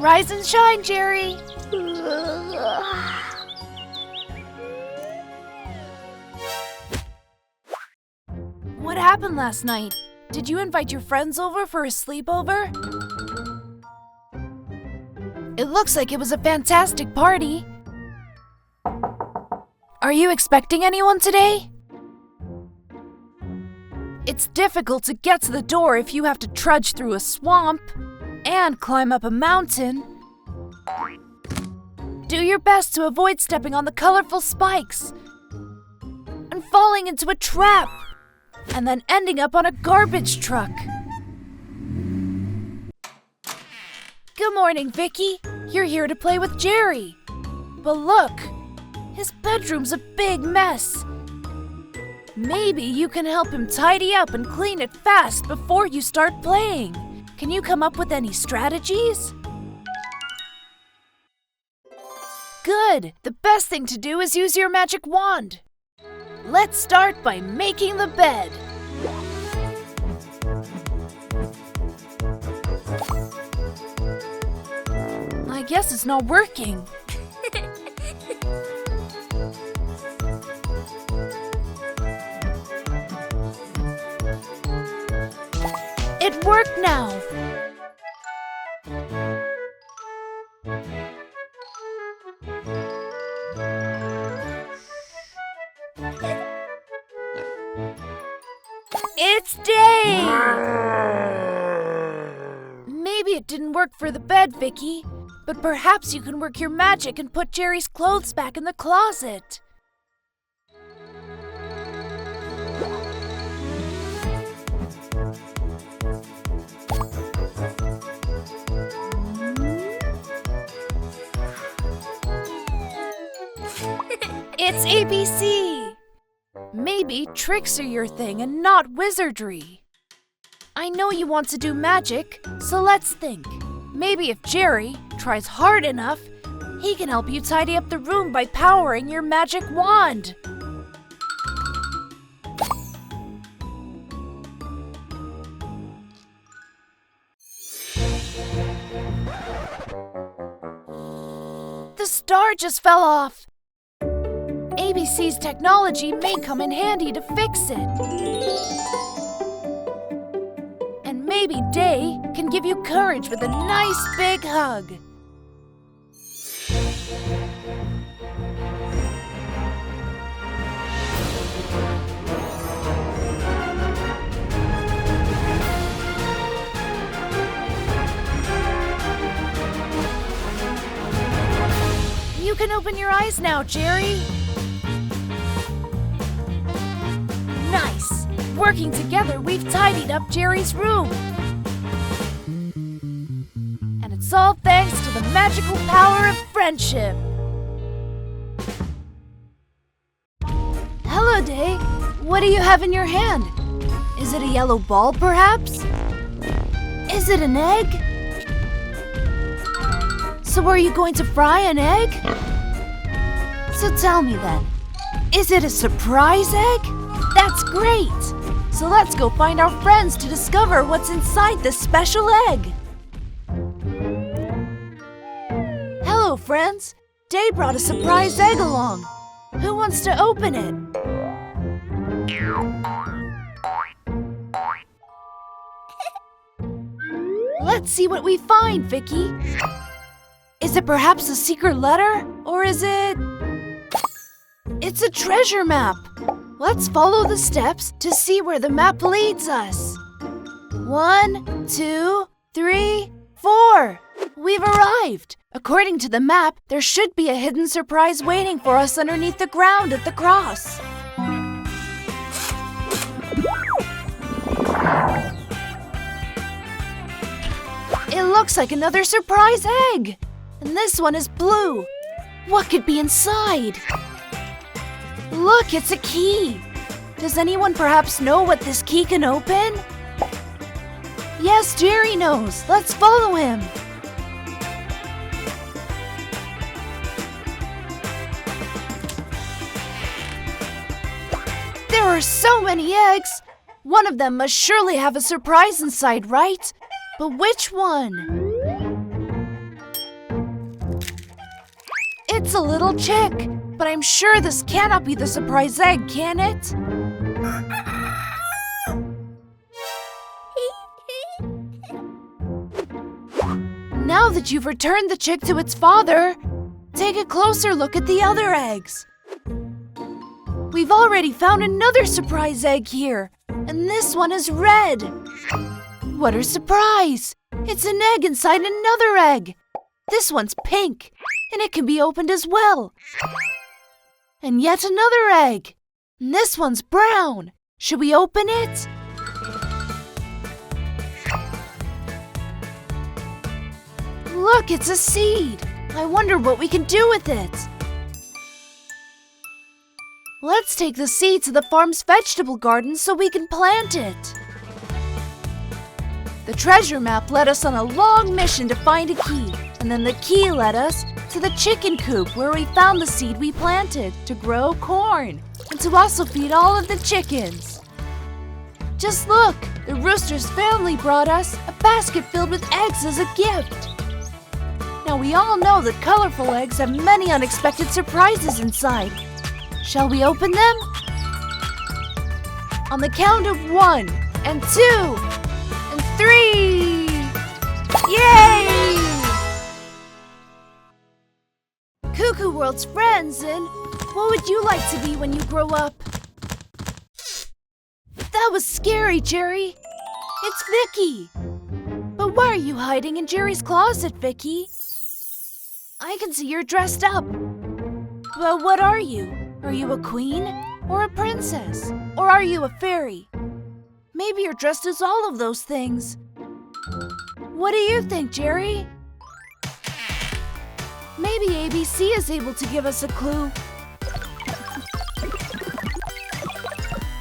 Rise and shine, Jerry! What happened last night? Did you invite your friends over for a sleepover? It looks like it was a fantastic party. Are you expecting anyone today? It's difficult to get to the door if you have to trudge through a swamp and climb up a mountain. Do your best to avoid stepping on the colorful spikes and falling into a trap and then ending up on a garbage truck. Good morning, Vicky. You're here to play with Jerry. But look, his bedroom's a big mess. Maybe you can help him tidy up and clean it fast before you start playing. Can you come up with any strategies? Good! The best thing to do is use your magic wand. Let's start by making the bed. I guess it's not working. It worked now. It's day! Maybe it didn't work for the bed, Vicky, but perhaps you can work your magic and put Jerry's clothes back in the closet. It's ABC! Maybe tricks are your thing and not wizardry. I know you want to do magic, so let's think. Maybe if Jerry tries hard enough, he can help you tidy up the room by powering your magic wand. The star just fell off. ABC's technology may come in handy to fix it. And maybe Day can give you courage with a nice big hug. You can open your eyes now, Jerry. Nice! Working together, we've tidied up Jerry's room. And it's all thanks to the magical power of friendship. Hello, Day. What do you have in your hand? Is it a yellow ball, perhaps? Is it an egg? So are you going to fry an egg? So tell me then, is it a surprise egg? That's great! So let's go find our friends to discover what's inside this special egg. Hello, friends. Day brought a surprise egg along. Who wants to open it? Let's see what we find, Vicky. Is it perhaps a secret letter? Or is it... It's a treasure map. Let's follow the steps to see where the map leads us. 1, 2, 3, 4. We've arrived. According to the map, there should be a hidden surprise waiting for us underneath the ground at the cross. It looks like another surprise egg. And this one is blue. What could be inside? Look, it's a key. Does anyone perhaps know what this key can open? Yes, Jerry knows. Let's follow him. There are so many eggs. One of them must surely have a surprise inside, right? But which one? It's a little chick. But I'm sure this cannot be the surprise egg, can it? Now that you've returned the chick to its father, take a closer look at the other eggs. We've already found another surprise egg here, and this one is red. What a surprise! It's an egg inside another egg. This one's pink, and it can be opened as well. And yet another egg. And this one's brown. Should we open it? Look, it's a seed. I wonder what we can do with it. Let's take the seed to the farm's vegetable garden so we can plant it. The treasure map led us on a long mission to find a key, and then the key led us to the chicken coop where we found the seed we planted to grow corn and to also feed all of the chickens. Just look, the rooster's family brought us a basket filled with eggs as a gift. Now we all know that colorful eggs have many unexpected surprises inside. Shall we open them? On the count of 1 and 2 and 3! Yay! Kookoo World's friends, and what would you like to be when you grow up? That was scary, Jerry. It's Vicky. But why are you hiding in Jerry's closet, Vicky? I can see you're dressed up. But what are you? Are you a queen or a princess? Or are you a fairy? Maybe you're dressed as all of those things. What do you think, Jerry? Maybe ABC is able to give us a clue.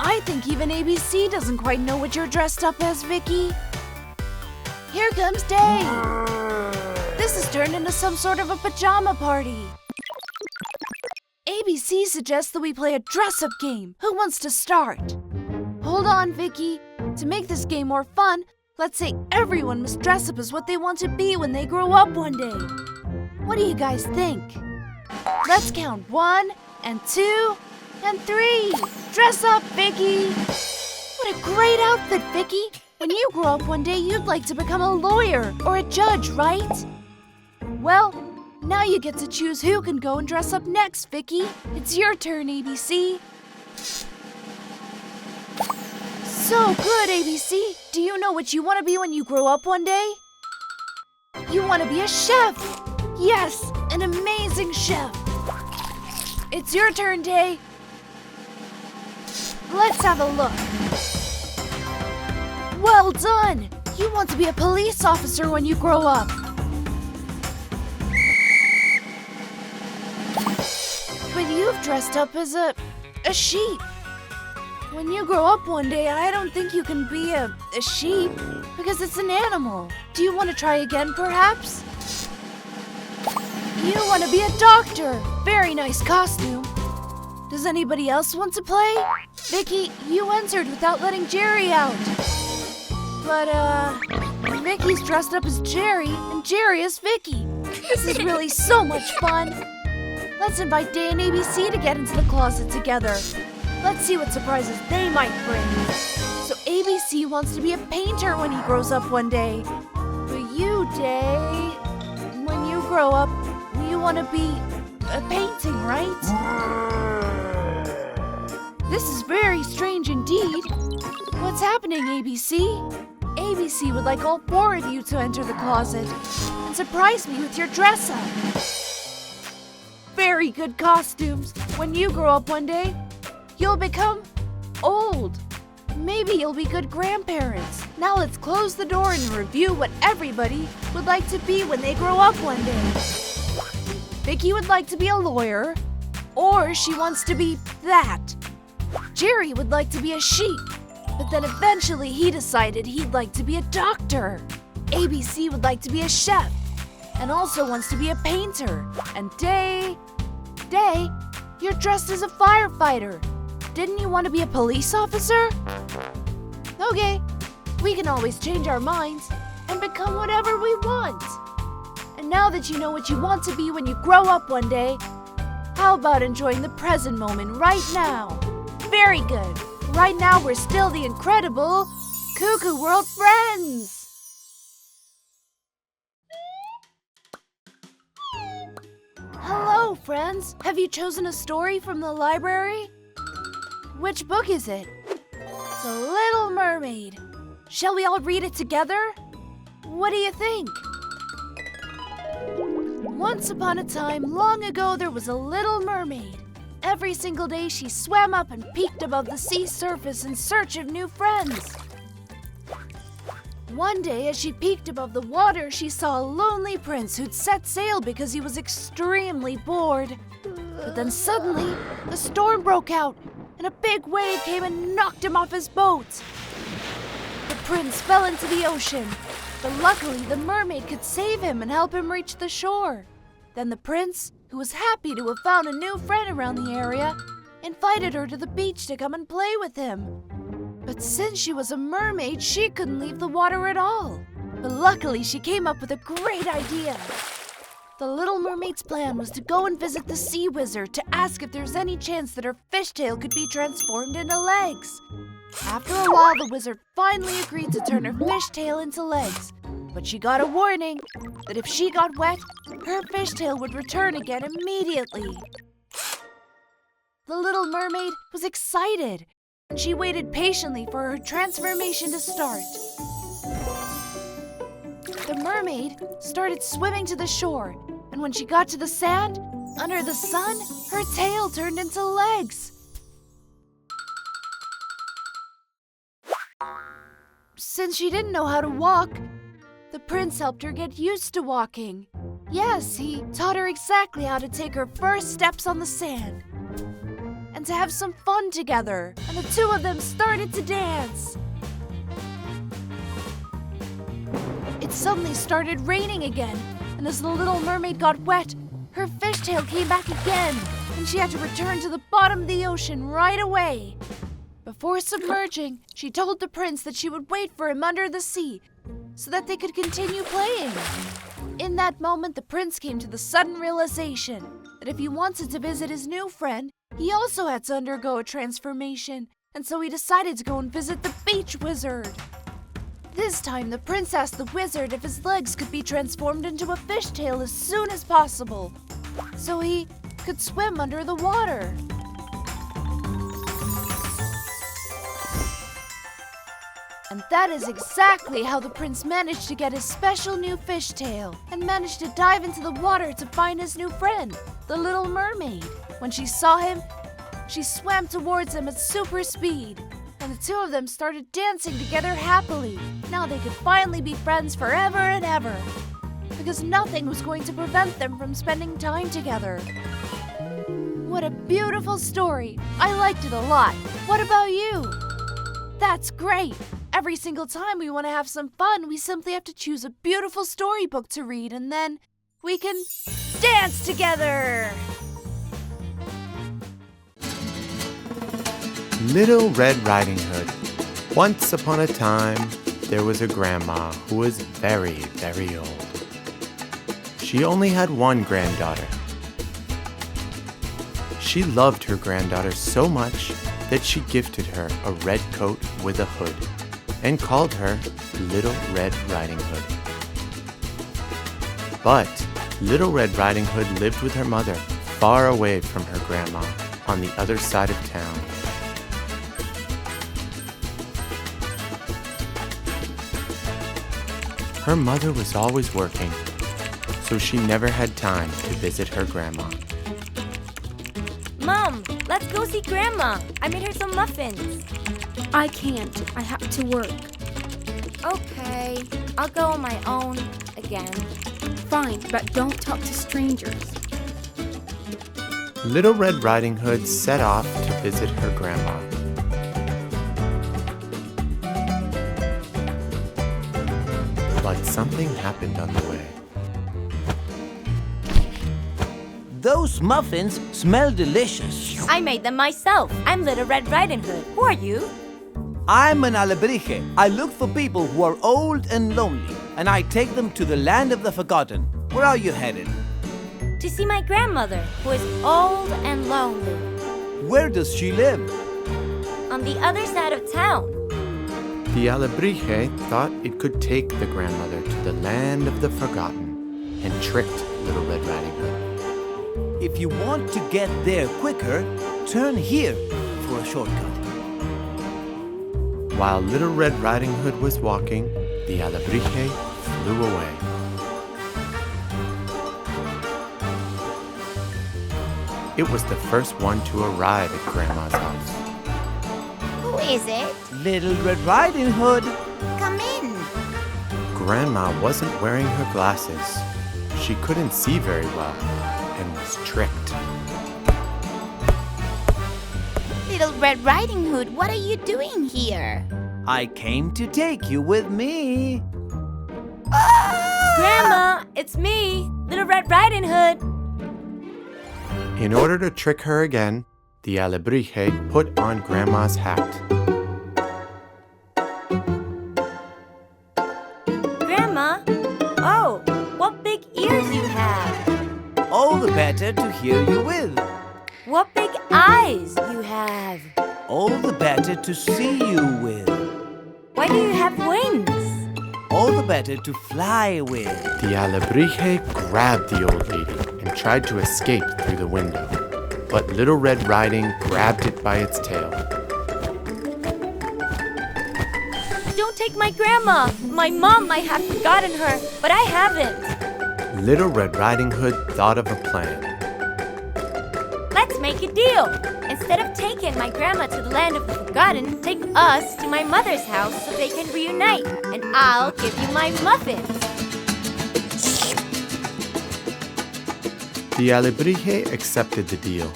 I think even ABC doesn't quite know what you're dressed up as, Vicky. Here comes Day. This has turned into some sort of a pajama party. ABC suggests that we play a dress-up game. Who wants to start? Hold on, Vicky. To make this game more fun, let's say everyone must dress up as what they want to be when they grow up one day. What do you guys think? Let's count 1 and 2 and 3. Dress up, Vicky. What a great outfit, Vicky. When you grow up one day, you'd like to become a lawyer or a judge, right? Well, now you get to choose who can go and dress up next, Vicky. It's your turn, ABC. So good, ABC. Do you know what you want to be when you grow up one day? You want to be a chef. Yes, an amazing chef. It's your turn, Day. Let's have a look. Well done. You want to be a police officer when you grow up. But you've dressed up as a sheep. When you grow up one day, I don't think you can be a sheep because it's an animal. Do you want to try again, perhaps? You want to be a doctor. Very nice costume. Does anybody else want to play? Vicky, you entered without letting Jerry out. But, Vicky's dressed up as Jerry and Jerry as Vicky. This is really so much fun. Let's invite Day and ABC to get into the closet together. Let's see what surprises they might bring. So ABC wants to be a painter when he grows up one day. But you, Day, when you grow up, you want to be a painting, right? This is very strange indeed. What's happening, ABC? ABC would like all 4 of you to enter the closet and surprise me with your dress-up. Very good costumes. When you grow up one day, you'll become old. Maybe you'll be good grandparents. Now let's close the door and review what everybody would like to be when they grow up one day. Vicky would like to be a lawyer, or she wants to be that. Jerry would like to be a sheep, but then eventually he decided he'd like to be a doctor. ABC would like to be a chef, and also wants to be a painter. And Day, you're dressed as a firefighter. Didn't you want to be a police officer? Okay, we can always change our minds and become whatever we want. And now that you know what you want to be when you grow up one day, How about enjoying the present moment right now? Very good. Right now we're still the incredible Kookoo World friends. Hello, friends. Have you chosen a story from the library? Which book is it? The Little Mermaid. Shall we all read it together? What do you think? Once upon a time, long ago, there was a little mermaid. Every single day, she swam up and peeked above the sea surface in search of new friends. One day, as she peeked above the water, she saw a lonely prince who'd set sail because he was extremely bored. But then suddenly, a storm broke out, and a big wave came and knocked him off his boat. The prince fell into the ocean, but luckily the mermaid could save him and help him reach the shore. Then the prince, who was happy to have found a new friend around the area, invited her to the beach to come and play with him. But since she was a mermaid, she couldn't leave the water at all. But luckily, she came up with a great idea. The Little Mermaid's plan was to go and visit the sea wizard to ask if there's any chance that her fishtail could be transformed into legs. After a while, the wizard finally agreed to turn her fishtail into legs. But she got a warning that if she got wet, her fishtail would return again immediately. The Little Mermaid was excited, and she waited patiently for her transformation to start. The mermaid started swimming to the shore, and when she got to the sand, under the sun, her tail turned into legs. Since she didn't know how to walk, the prince helped her get used to walking. Yes, he taught her exactly how to take her first steps on the sand and to have some fun together, and the two of them started to dance. It suddenly started raining again, and as the Little Mermaid got wet, her fishtail came back again, and she had to return to the bottom of the ocean right away. Before submerging, she told the prince that she would wait for him under the sea so that they could continue playing. In that moment, the prince came to the sudden realization that if he wanted to visit his new friend, he also had to undergo a transformation, and so he decided to go and visit the beach wizard. This time, the prince asked the wizard if his legs could be transformed into a fishtail as soon as possible, so he could swim under the water. And that is exactly how the prince managed to get his special new fishtail and managed to dive into the water to find his new friend, the Little Mermaid. When she saw him, she swam towards him at super speed, and the two of them started dancing together happily. Now they could finally be friends forever and ever, because nothing was going to prevent them from spending time together. What a beautiful story! I liked it a lot. What about you? That's great! Every single time we want to have some fun, we simply have to choose a beautiful storybook to read, and then we can dance together! Little Red Riding Hood. Once upon a time, there was a grandma who was very, very old. She only had one granddaughter. She loved her granddaughter so much that she gifted her a red coat with a hood and called her Little Red Riding Hood. But Little Red Riding Hood lived with her mother far away from her grandma on the other side of town. Her mother was always working, so she never had time to visit her grandma. Mom, let's go see Grandma. I made her some muffins. I can't. I have to work. Okay, I'll go on my own again. Fine, but don't talk to strangers. Little Red Riding Hood set off to visit her grandma. But something happened on the way. Those muffins smell delicious. I made them myself. I'm Little Red Riding Hood. Who are you? I'm an alebrije. I look for people who are old and lonely, and I take them to the land of the forgotten. Where are you headed? to see my grandmother, who is old and lonely, Where does she live? on the other side of town. The alebrije thought it could take the grandmother to the land of the forgotten and tricked Little Red Riding Hood. If you want to get there quicker, turn here for a shortcut. While Little Red Riding Hood was walking, the alebrije flew away. It was the first one to arrive at Grandma's house. Who is it? Little Red Riding Hood. Come in. Grandma wasn't wearing her glasses. She couldn't see very well and was tricked. Little Red Riding Hood, what are you doing here? I came to take you with me. Grandma, it's me, Little Red Riding Hood. In order to trick her again, the alebrije put on Grandma's hat. Grandma, oh, what big ears you have. All the better to hear you with. What big eyes you have. All the better to see you with. Why do you have wings? All the better to fly with. The alebrije grabbed the old lady and tried to escape through the window. But Little Red Riding grabbed it by its tail. Don't take my grandma. My mom might have forgotten her, but I haven't. Little Red Riding Hood thought of a plan. Let's make a deal. Instead of taking my grandma to the land of the forgotten, take us to my mother's house so they can reunite, and I'll give you my muffins. The alebrije accepted the deal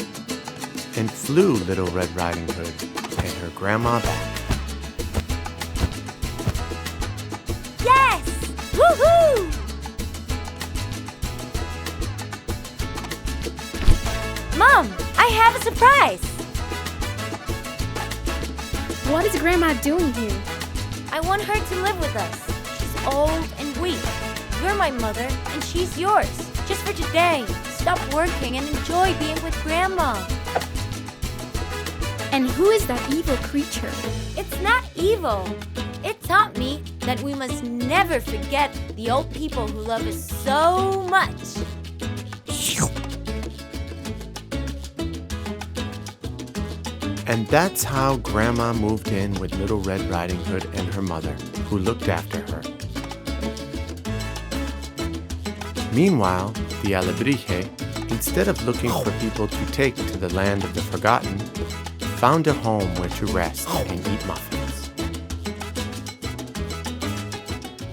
and flew Little Red Riding Hood and her grandma back. Yes! Woohoo! Mom, I have a surprise. What is Grandma doing here? I want her to live with us. She's old and weak. You're my mother, and she's yours. Just for today. Stop working and enjoy being with Grandma. And who is that evil creature? It's not evil. It taught me that we must never forget the old people who love us so much. And that's how Grandma moved in with Little Red Riding Hood and her mother, who looked after her. Meanwhile, the alebrije, instead of looking for people to take to the land of the forgotten, found a home where to rest and eat muffins.